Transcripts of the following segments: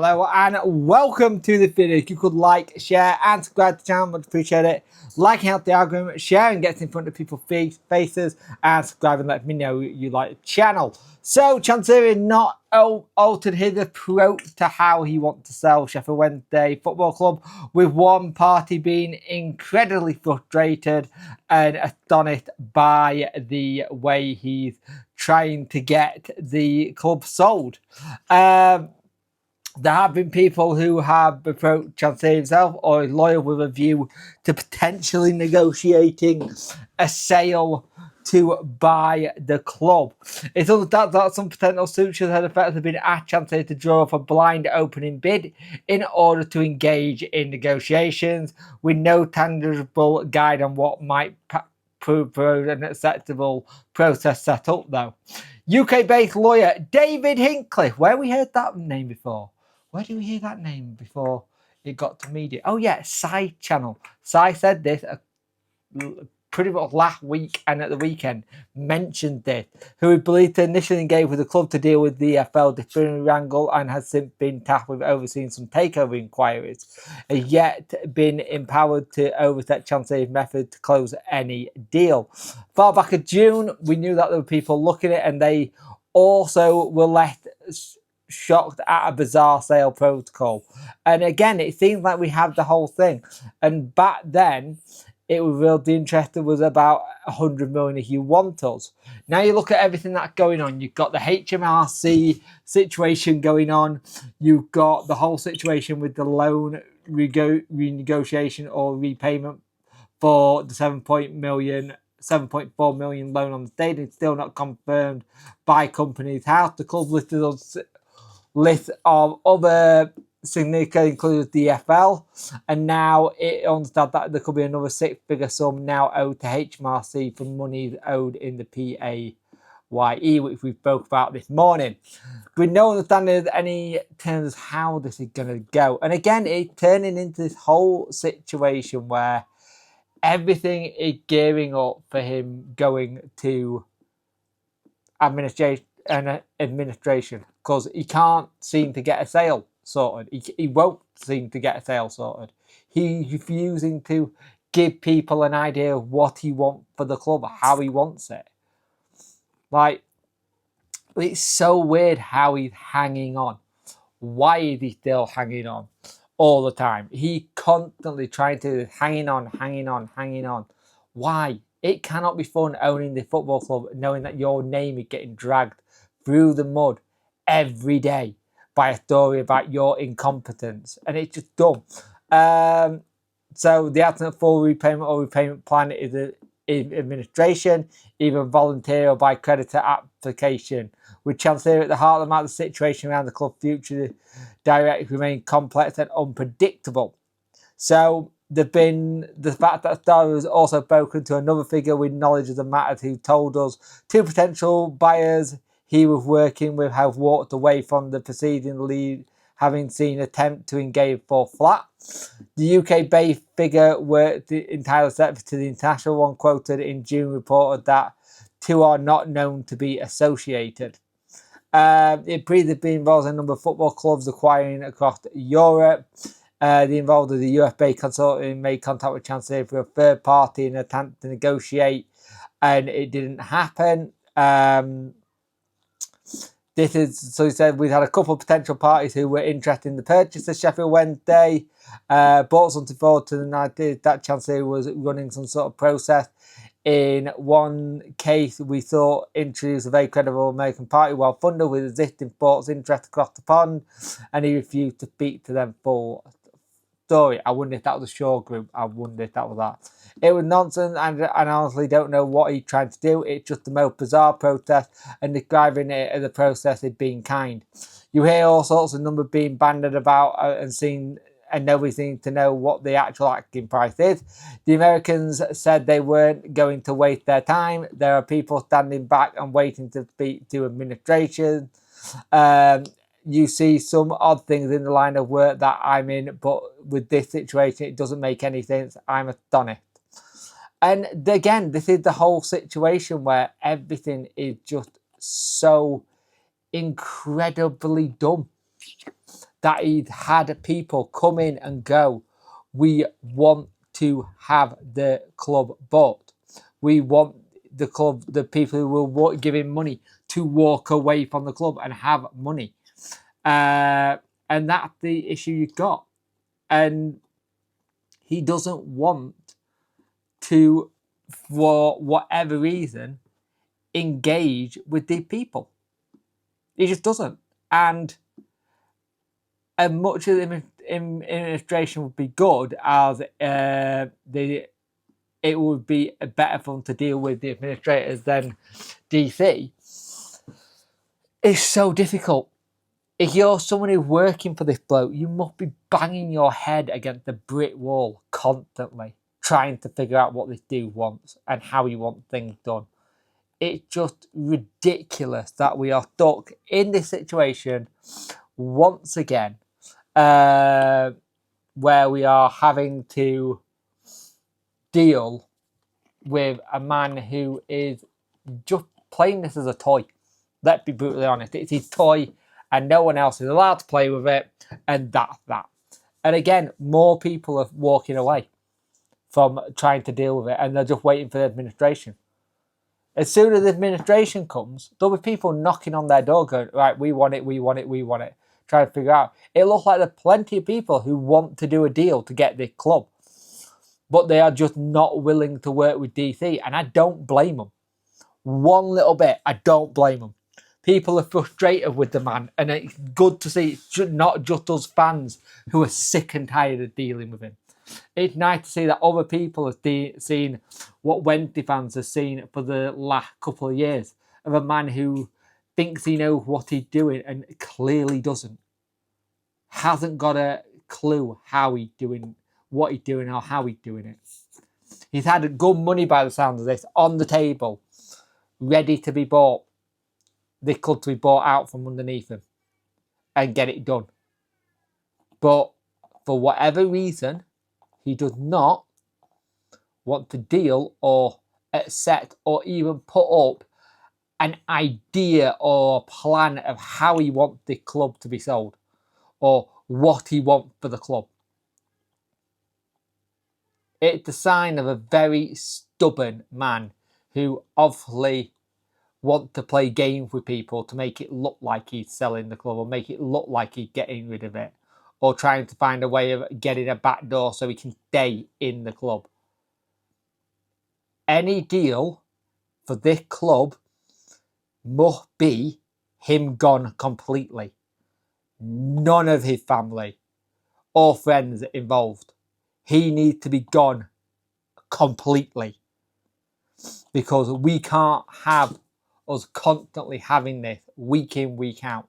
Hello and welcome to the video. If you could like, share and subscribe to the channel, much appreciate it. Liking helps the algorithm, sharing gets in front of people's faces, and subscribing let me know you like the channel. So Chansiri not altered his approach to how he wants to sell Sheffield Wednesday Football Club, with one party being incredibly frustrated and astonished by the way he's trying to get the club sold. There have been people who have approached Chansiri himself or his lawyer with a view to potentially negotiating a sale to buy the club. It's understood that some potential suitors had effectively been asked Chansiri to draw up a blind opening bid in order to engage in negotiations, with no tangible guide on what might prove an acceptable process set up, though. UK-based lawyer David Hinckliffe, where we heard that name before? Where did we hear that name before it got to media? Oh yeah, Sci Channel. Sci said this pretty much last week and at the weekend, mentioned this, who we believe to initially engage with the club to deal with the EFL disciplinary wrangle and has since been tasked with overseeing some takeover inquiries, has yet been empowered to overset Chansiri's method to close any deal. Far back in June, we knew that there were people looking at it, and they also were left shocked at a bizarre sale protocol. And again, it seems like we have the whole thing. And back then, it was real. The interest was about 100 million if you want us. Now you look at everything that's going on. You've got the HMRC situation going on. You've got the whole situation with the loan renegotiation or repayment for the 7.4 million loan on the state. It's still not confirmed by Companies House. The club listed on list of other significant includes the EFL, and now it understands that there could be another six-figure sum now owed to HMRC for money owed in the PAYE, which we spoke about this morning. With no understanding of any terms of how this is going to go. And again, it's turning into this whole situation where everything is gearing up for him going to administration, because he can't seem to get a sale sorted. He won't seem to get a sale sorted. He's refusing to give people an idea of what he wants for the club, how he wants it. Like, it's so weird how he's hanging on. Why is he still hanging on all the time? He constantly trying to hanging on. Why? It cannot be fun owning the football club knowing that your name is getting dragged through the mud every day by a story about your incompetence, and it's just dumb. So the absence of full repayment or repayment plan is administration, either voluntary or by creditor application. With Chansiri at the heart of the matter, the situation around the club's future directly remains complex and unpredictable. So there's been the fact that Star has also spoken to another figure with knowledge of the matter who told us two potential buyers he was working with have walked away from the preceding lead, having seen an attempt to engage for flat. The UK-based figure worked entirely separate to the international one, quoted in June, reported that two are not known to be associated. It previously involves a number of football clubs acquiring across Europe. The involved of the US-based consultant made contact with Chansiri for a third party in an attempt to negotiate, and it didn't happen. So he said, we've had a couple of potential parties who were interested in the purchase of Sheffield Wednesday, brought something forward to the idea that Chansiri was running some sort of process. In one case, we thought introduced a very credible American party, well funded, with existing sports interest across the pond, and he refused to speak to them full story. I wonder if that was a Shaw group. I wonder if that was that. It was nonsense, and I honestly don't know what he's trying to do. It's just the most bizarre protest, and describing it as a process is being kind. You hear all sorts of numbers being bandied about and nobody seems to know what the actual asking price is. The Americans said they weren't going to waste their time. There are people standing back and waiting to speak to administration. You see some odd things in the line of work that I'm in, but with this situation, it doesn't make any sense. I'm astonished. And again, this is the whole situation where everything is just so incredibly dumb. that he'd had people come in and go, we want to have the club bought. We want the club, the people who will give him money to walk away from the club and have money. And that's the issue you've got. And he doesn't want to, for whatever reason, engage with the people. He just doesn't. And much of the administration would be good, as it would be better for them to deal with the administrators than DC. It's so difficult. If you're someone who's working for this bloke, you must be banging your head against the brick wall constantly, trying to figure out what this dude wants and how he wants things done. It's just ridiculous that we are stuck in this situation once again, where we are having to deal with a man who is just playing this as a toy. Let's be brutally honest. It's his toy and no one else is allowed to play with it, and that's that. And again, more people are walking away from trying to deal with it, and they're just waiting for the administration. As soon as the administration comes, there'll be people knocking on their door going, right, we want it, we want it, we want it. Trying to figure out. It looks like there's plenty of people who want to do a deal to get this club, but they are just not willing to work with DC, and I don't blame them. One little bit, I don't blame them. People are frustrated with the man, and it's good to see it's not just us fans who are sick and tired of dealing with him. It's nice to see that other people have seen what Wednesday fans have seen for the last couple of years, of a man who thinks he knows what he's doing and clearly doesn't. Hasn't got a clue how he's doing, what he's doing, or how he's doing it. He's had good money by the sound of this on the table, ready to be bought. This club to be bought out from underneath him and get it done. But for whatever reason, he does not want to deal or accept or even put up an idea or plan of how he wants the club to be sold or what he wants for the club. It's the sign of a very stubborn man who obviously want to play games with people to make it look like he's selling the club or make it look like he's getting rid of it or trying to find a way of getting a back door so he can stay in the club. Any deal for this club must be him gone completely. None of his family or friends involved. He needs to be gone completely, because we can't have us constantly having this week in, week out.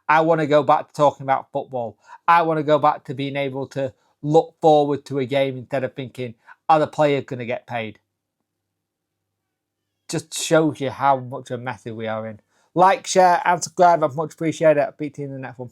I want to go back to talking about football. I want to go back to being able to look forward to a game instead of thinking, are the players going to get paid? Just shows you how much of a mess we are in. Like, share and subscribe. I'd much appreciate it. I'll speak to you in the next one.